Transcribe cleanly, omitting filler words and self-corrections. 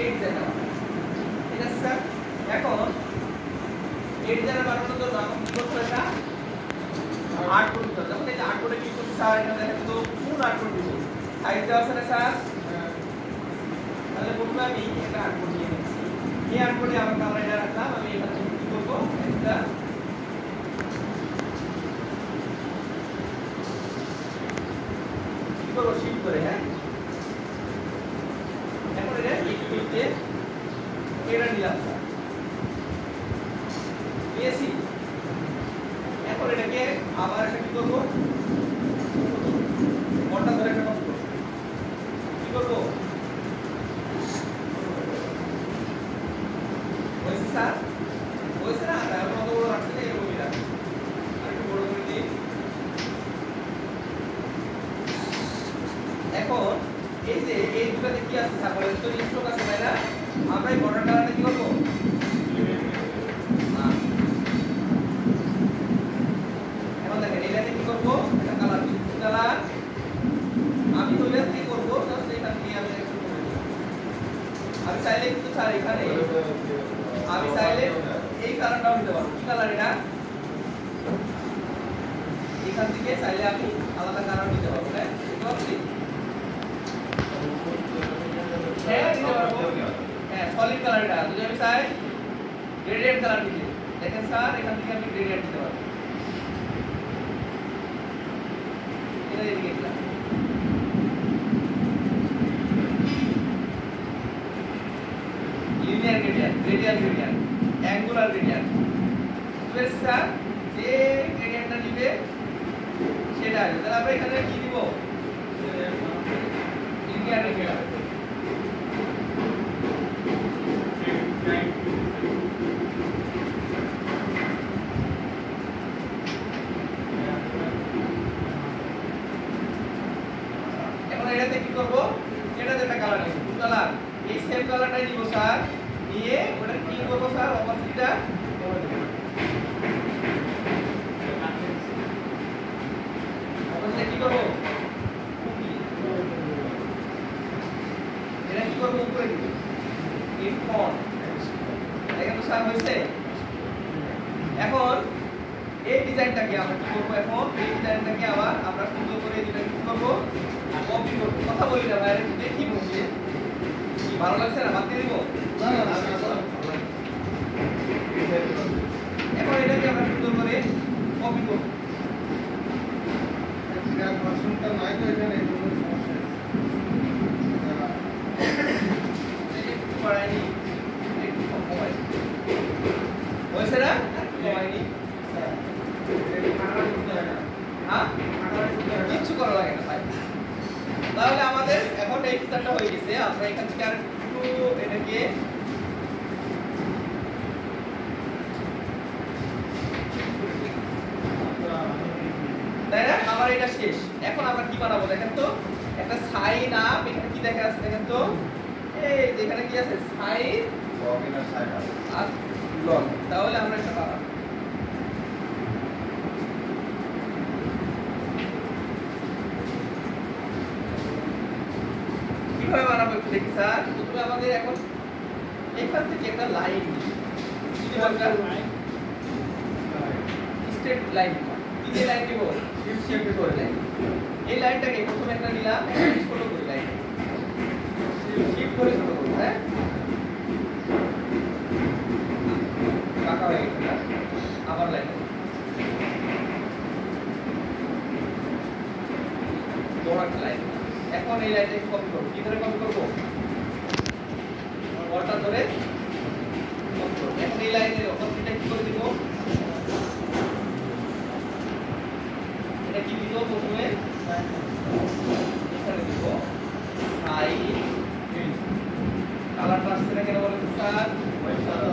এই জায়গা ঠিক আছে স্যার এখন এই জায়গা বানানোর জন্য আমরা কি করতে এটা 8 করতে হবে যখন এই 8 করে কি করতে স্যার এটা দেখেন তো কোন 8 করে দিব সাইজ দেওয়া আছে না স্যার তাহলে প্রথমে আমি একটা 8 করে নিয়ে নিচ্ছি এই 8 করে আমরা এটা রাখলাম আমি এখানে কি করব একটা কি করব শিফট করে হ্যাঁ এখন এটা ইকুইতে এটা নিলাম স্যার নিয়েছি এখন এটাকে আবার একটা কি করব কোনটা ধরে একটা কপি করব কি করব ওইসে স্যার ওইসে না তার মতো বড় রাখতে নেই এরকমই রাখতে আরেকটু বড় করে দিই এখন এই যে এই দুটাতে কি আছে স্যার বলেন তো স্ট্রোক আছে তাই না আমরা এই বর্ডার কালারটা কি করব এখন দেখেন এটাতে কি করব এটা কালার কি কালার আমি তো এটা কি করব জাস্ট এটা নিয়ে আমি একটু করে দিই আমি চাইলে কিন্তু স্যার এখানে আমি চাইলে এই কালারটাও দিতে পারবো কি কালার এটা এখান থেকে চাইলে আমি আলাদা কালার দিতে পারবো তাই ঠিক আছে হ্যাঁ দিতে পারবো হ্যাঁ সলিড কালার এটা যদি আমি চাই গ্রেডিয়েন্ট কালার দিতে দেখেন স্যার এখান থেকে আমি গ্রেডিয়েন্ট দিতে পারবো এটা এদিকে দিলাম linear gradient radial gradient angular gradient তো স্যার যে গ্রেডিয়েন্টটা নিবে সেটা আছে তাহলে আমরা এখানে কি দিব লিনিয়ার গ্রেডিয়েন্ট এখন এটাতে কি করব এটাতে একটা কালার নিব কালার এই সেম কালারটাই নিব স্যার নিয়ে ওটা কি করব স্যার অপোজিটটা অপোজিটে কি করব এটা কি করব উপরে দিব এই ফন্ট দেখেন তো স্যার হইছে এখন এই ডিজাইনটাকে আমরা কি করব এখন এই ডিজাইনটাকে আবার আমরা সুন্দর করে এটা কি করব কপি করব কথা বলি না বাইরে দেখি বলছি কি ভালো লাগছে না বাদ দিয়ে দিব না না না এখন এটাকে আমরা সুন্দর করে কপি করব এটা ভার্সনটা নাই তো এখানে এই জন্য সমস্যা একটু বাড়াইনি একটু কমাই হয়েছে না কমাইনি হ্যাঁ কিছু করা লাগে না ভাই তাহলে আমাদের এখন এই ফিচারটা হয়ে গেছে আমরা এখান থেকে আর একটু এটাকে তাই না আমার এটা শেষ এখন আমরা কি বানাবো দেখেন তো একটা সাইন আপ এখানে কি দেখা আছে দেখেন তো এই যেখানে কি আছে সাইন লগ ইন আর সাইন আপ আর লগ তাহলে আমরা এটা বানাবো কিভাবে বানাবো একটু দেখি স্যার প্রথমে আমাদের এখন এখান থেকে একটা লাইন যদি দরকার স্ট্রেট লাইন কি যে লাইন দিব শিফট করে লাইন এই লাইনটাকে প্রথমে একটা নিলাম ছোট করে লাইন শিফট করে ছোট করব হ্যাঁ কাটা হয়ে গেছে আবার লাইন বড় একটা লাইন এখন এই লাইনটাকে কপি করব কি ধরে কপি করব বড়টা ধরে কপি করব এখন এই লাইনের অপোজিটটা কি করে দিব এটা কি দিব প্রথমে এখানে দিব সাইড কালারটা আসছে না কেন বলেন স্যার হোয়াইট কালার